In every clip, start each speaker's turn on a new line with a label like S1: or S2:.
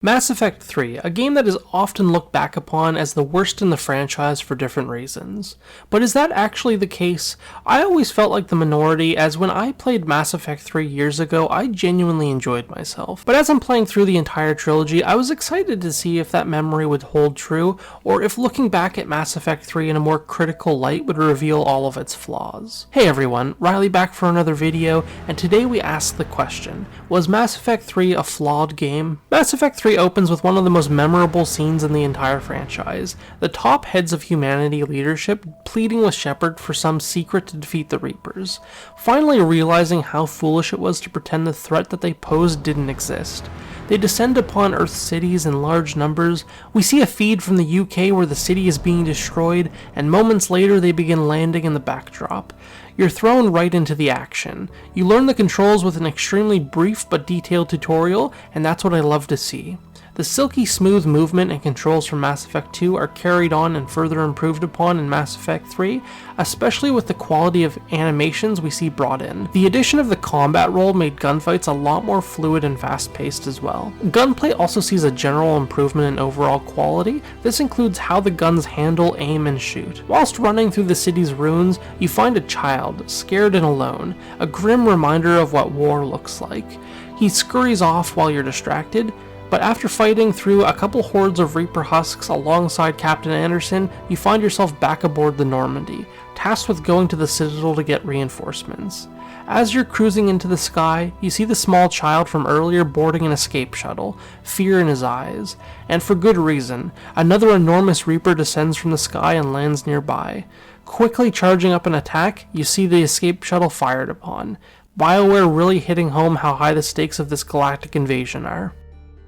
S1: Mass Effect 3, a game that is often looked back upon as the worst in the franchise for different reasons. But is that actually the case? I always felt like the minority, as when I played Mass Effect 3 years ago, I genuinely enjoyed myself. But as I'm playing through the entire trilogy, I was excited to see if that memory would hold true, or if looking back at Mass Effect 3 in a more critical light would reveal all of its flaws. Hey everyone, Riley back for another video, and today we ask the question, was Mass Effect 3 a flawed game? Mass Effect 3 opens with one of the most memorable scenes in the entire franchise, the top heads of humanity leadership pleading with Shepard for some secret to defeat the Reapers, finally realizing how foolish it was to pretend the threat that they posed didn't exist. They descend upon Earth's cities in large numbers. We see a feed from the UK where the city is being destroyed, and moments later they begin landing in the backdrop. You're thrown right into the action. You learn the controls with an extremely brief but detailed tutorial, and that's what I love to see. The silky smooth movement and controls from Mass Effect 2 are carried on and further improved upon in Mass Effect 3, especially with the quality of animations we see brought in. The addition of the combat role made gunfights a lot more fluid and fast-paced as well. Gunplay also sees a general improvement in overall quality. This includes how the guns handle, aim, and shoot. Whilst running through the city's ruins, you find a child, scared and alone, a grim reminder of what war looks like. He scurries off while you're distracted, but after fighting through a couple hordes of Reaper husks alongside Captain Anderson, you find yourself back aboard the Normandy, tasked with going to the Citadel to get reinforcements. As you're cruising into the sky, you see the small child from earlier boarding an escape shuttle, fear in his eyes, and for good reason. Another enormous Reaper descends from the sky and lands nearby. Quickly charging up an attack, you see the escape shuttle fired upon. BioWare really hitting home how high the stakes of this galactic invasion are.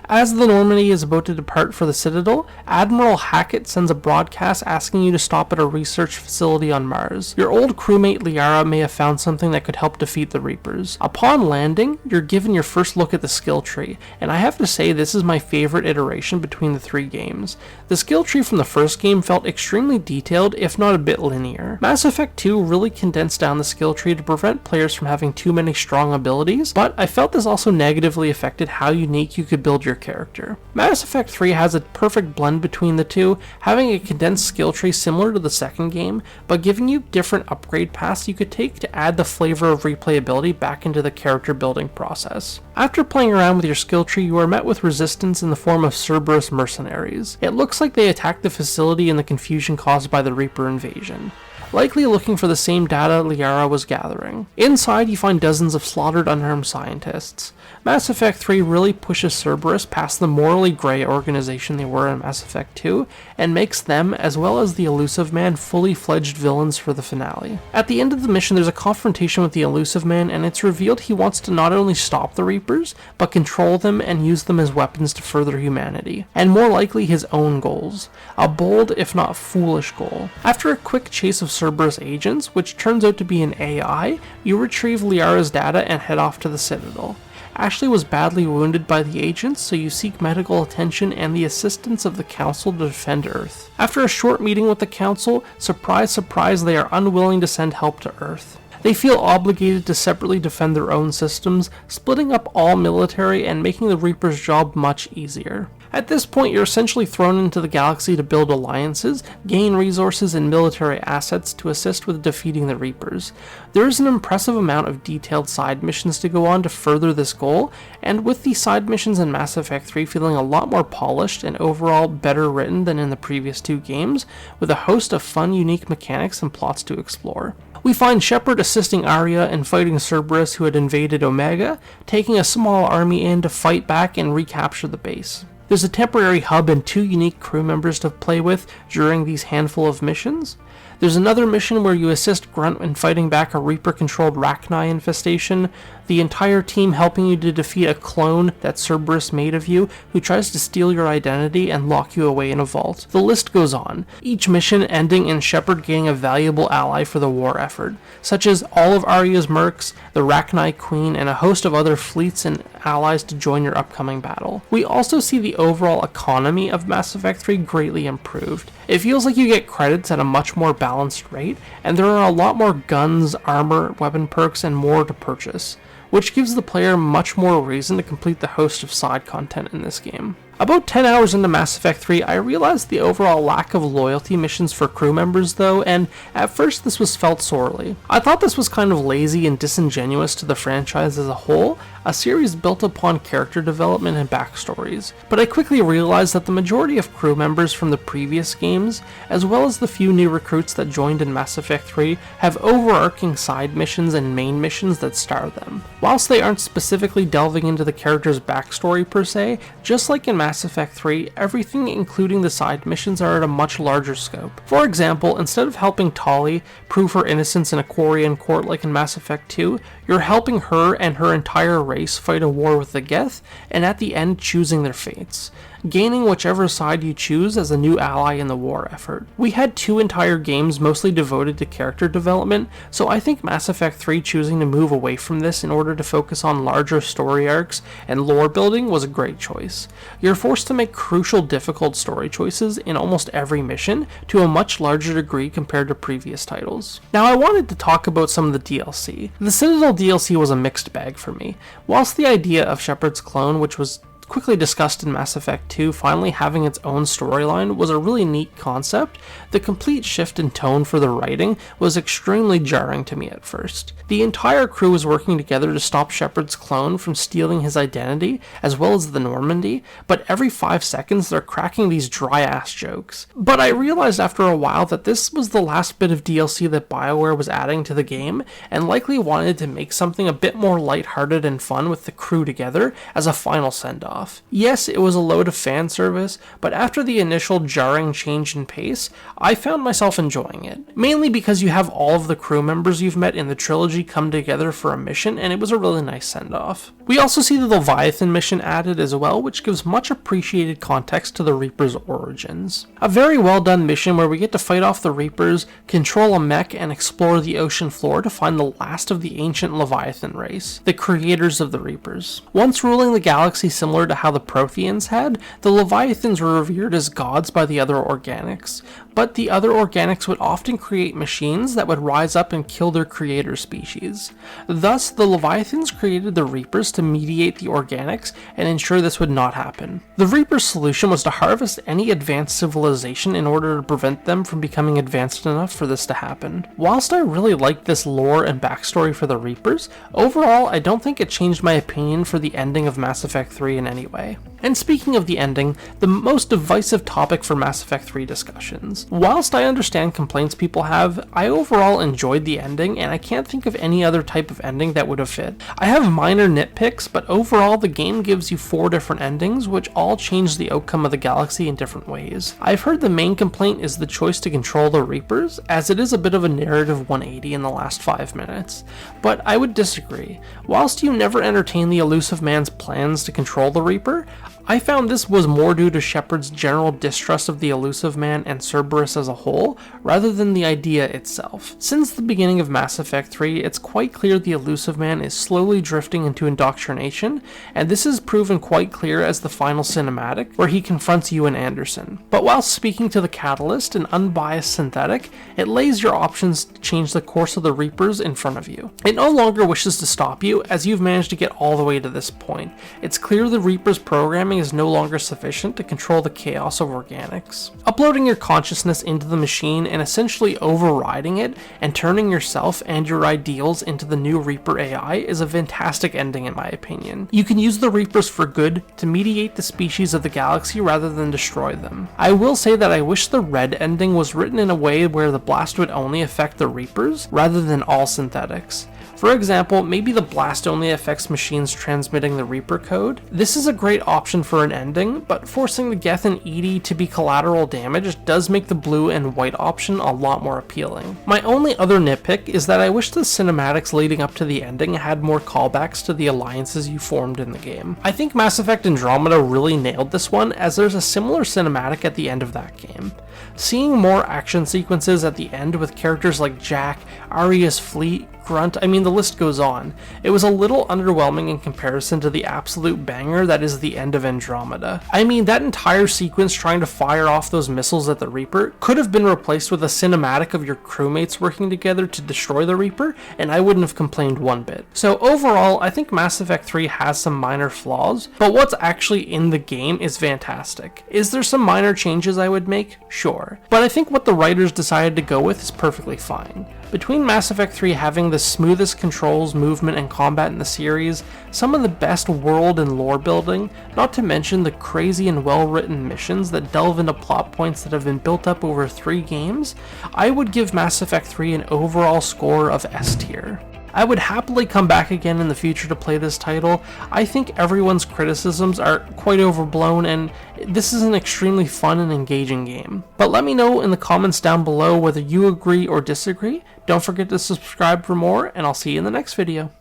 S1: As the Normandy is about to depart for the Citadel, Admiral Hackett sends a broadcast asking you to stop at a research facility on Mars. Your old crewmate Liara may have found something that could help defeat the Reapers. Upon landing, you're given your first look at the skill tree, and I have to say this is my favorite iteration between the three games. The skill tree from the first game felt extremely detailed, if not a bit linear. Mass Effect 2 really condensed down the skill tree to prevent players from having too many strong abilities, but I felt this also negatively affected how unique you could build your character. Mass Effect 3 has a perfect blend between the two, having a condensed skill tree similar to the second game, but giving you different upgrade paths you could take to add the flavor of replayability back into the character building process. After playing around with your skill tree, you are met with resistance in the form of Cerberus mercenaries. It looks like they attacked the facility in the confusion caused by the Reaper invasion, likely looking for the same data Liara was gathering. Inside, you find dozens of slaughtered unarmed scientists. Mass Effect 3 really pushes Cerberus past the morally grey organization they were in Mass Effect 2, and makes them, as well as the Elusive Man, fully fledged villains for the finale. At the end of the mission, there's a confrontation with the Elusive Man, and it's revealed he wants to not only stop the Reapers, but control them and use them as weapons to further humanity, and more likely his own goals. A bold, if not foolish goal. After a quick chase of Cerberus agents, which turns out to be an AI, you retrieve Liara's data and head off to the Citadel. Ashley was badly wounded by the agents, so you seek medical attention and the assistance of the Council to defend Earth. After a short meeting with the Council, surprise surprise, they are unwilling to send help to Earth. They feel obligated to separately defend their own systems, splitting up all military and making the Reaper's job much easier. At this point, you're essentially thrown into the galaxy to build alliances, gain resources and military assets to assist with defeating the Reapers. There is an impressive amount of detailed side missions to go on to further this goal, and with the side missions in Mass Effect 3 feeling a lot more polished and overall better written than in the previous two games, with a host of fun, unique mechanics and plots to explore. We find Shepard assisting Aria in fighting Cerberus, who had invaded Omega, taking a small army in to fight back and recapture the base. There's a temporary hub and two unique crew members to play with during these handful of missions. There's another mission where you assist Grunt in fighting back a Reaper-controlled Rachni infestation, the entire team helping you to defeat a clone that Cerberus made of you, who tries to steal your identity and lock you away in a vault. The list goes on, each mission ending in Shepard gaining a valuable ally for the war effort, such as all of Aria's mercs, the Rachni Queen, and a host of other fleets and allies to join your upcoming battle. We also see the overall economy of Mass Effect 3 greatly improved. It feels like you get credits at a much more balanced rate, and there are a lot more guns, armor, weapon perks, and more to purchase, which gives the player much more reason to complete the host of side content in this game. About 10 hours into Mass Effect 3, I realized the overall lack of loyalty missions for crew members though, and at first this was felt sorely. I thought this was kind of lazy and disingenuous to the franchise as a whole, a series built upon character development and backstories, but I quickly realized that the majority of crew members from the previous games, as well as the few new recruits that joined in Mass Effect 3, have overarching side missions and main missions that star them. Whilst they aren't specifically delving into the character's backstory per se, just like in Mass Effect 3, everything including the side missions are at a much larger scope. For example, instead of helping Tali prove her innocence in a Quarian court like in Mass Effect 2, you're helping her and her entire race fight a war with the Geth, and at the end choosing their fates, gaining whichever side you choose as a new ally in the war effort. We had 2 entire games mostly devoted to character development, so I think Mass Effect 3 choosing to move away from this in order to focus on larger story arcs and lore building was a great choice. You're forced to make crucial difficult story choices in almost every mission to a much larger degree compared to previous titles. Now I wanted to talk about some of the DLC. The Citadel DLC was a mixed bag for me. Whilst the idea of Shepard's clone, which was quickly discussed in Mass Effect 2, finally having its own storyline was a really neat concept, the complete shift in tone for the writing was extremely jarring to me at first. The entire crew was working together to stop Shepard's clone from stealing his identity, as well as the Normandy, but every 5 seconds they're cracking these dry-ass jokes. But I realized after a while that this was the last bit of DLC that BioWare was adding to the game, and likely wanted to make something a bit more lighthearted and fun with the crew together as a final send-off. Yes, it was a load of fan service, but after the initial jarring change in pace, I found myself enjoying it. Mainly because you have all of the crew members you've met in the trilogy come together for a mission, and it was a really nice send-off. We also see the Leviathan mission added as well, which gives much appreciated context to the Reaper's origins. A very well done mission where we get to fight off the Reapers, control a mech, and explore the ocean floor to find the last of the ancient Leviathan race, the creators of the Reapers. Once ruling the galaxy similar to how the Protheans had, the Leviathans were revered as gods by the other organics, but the other organics would often create machines that would rise up and kill their creator species. Thus, the Leviathans created the Reapers to mediate the organics and ensure this would not happen. The Reapers' solution was to harvest any advanced civilization in order to prevent them from becoming advanced enough for this to happen. Whilst I really liked this lore and backstory for the Reapers, overall I don't think it changed my opinion for the ending of Mass Effect 3 in any way. And speaking of the ending, the most divisive topic for Mass Effect 3 discussions. Whilst I understand complaints people have, I overall enjoyed the ending, and I can't think of any other type of ending that would have fit. I have minor nitpicks, but overall the game gives you 4 different endings, which all change the outcome of the galaxy in different ways. I've heard the main complaint is the choice to control the Reapers, as it is a bit of a narrative 180 in the last 5 minutes. But I would disagree. Whilst you never entertain the Elusive Man's plans to control the Reaper, I found this was more due to Shepard's general distrust of the Elusive Man and Cerberus as a whole, rather than the idea itself. Since the beginning of Mass Effect 3, it's quite clear the Elusive Man is slowly drifting into indoctrination, and this is proven quite clear as the final cinematic, where he confronts Ewan Anderson. But while speaking to the Catalyst, an unbiased synthetic, it lays your options to change the course of the Reapers in front of you. It no longer wishes to stop you, as you've managed to get all the way to this point. It's clear the Reapers' programming is no longer sufficient to control the chaos of organics. Uploading your consciousness into the machine and essentially overriding it and turning yourself and your ideals into the new Reaper AI is a fantastic ending in my opinion. You can use the Reapers for good to mediate the species of the galaxy rather than destroy them. I will say that I wish the red ending was written in a way where the blast would only affect the Reapers rather than all synthetics. For example, maybe the blast only affects machines transmitting the Reaper code. This is a great option for an ending, but forcing the Geth and EDI to be collateral damage does make the blue and white option a lot more appealing. My only other nitpick is that I wish the cinematics leading up to the ending had more callbacks to the alliances you formed in the game. I think Mass Effect Andromeda really nailed this one, as there's a similar cinematic at the end of that game. Seeing more action sequences at the end with characters like Jack, Aria's fleet, Grunt, I mean the list goes on. It was a little underwhelming in comparison to the absolute banger that is the end of Andromeda. I mean, that entire sequence trying to fire off those missiles at the Reaper could have been replaced with a cinematic of your crewmates working together to destroy the Reaper, and I wouldn't have complained one bit. So overall, I think Mass Effect 3 has some minor flaws, but what's actually in the game is fantastic. Is there some minor changes I would make? Sure. But I think what the writers decided to go with is perfectly fine. Between Mass Effect 3 having the smoothest controls, movement, and combat in the series, some of the best world and lore building, not to mention the crazy and well-written missions that delve into plot points that have been built up over 3 games, I would give Mass Effect 3 an overall score of S tier. I would happily come back again in the future to play this title. I think everyone's criticisms are quite overblown, and this is an extremely fun and engaging game. But let me know in the comments down below whether you agree or disagree. Don't forget to subscribe for more, and I'll see you in the next video.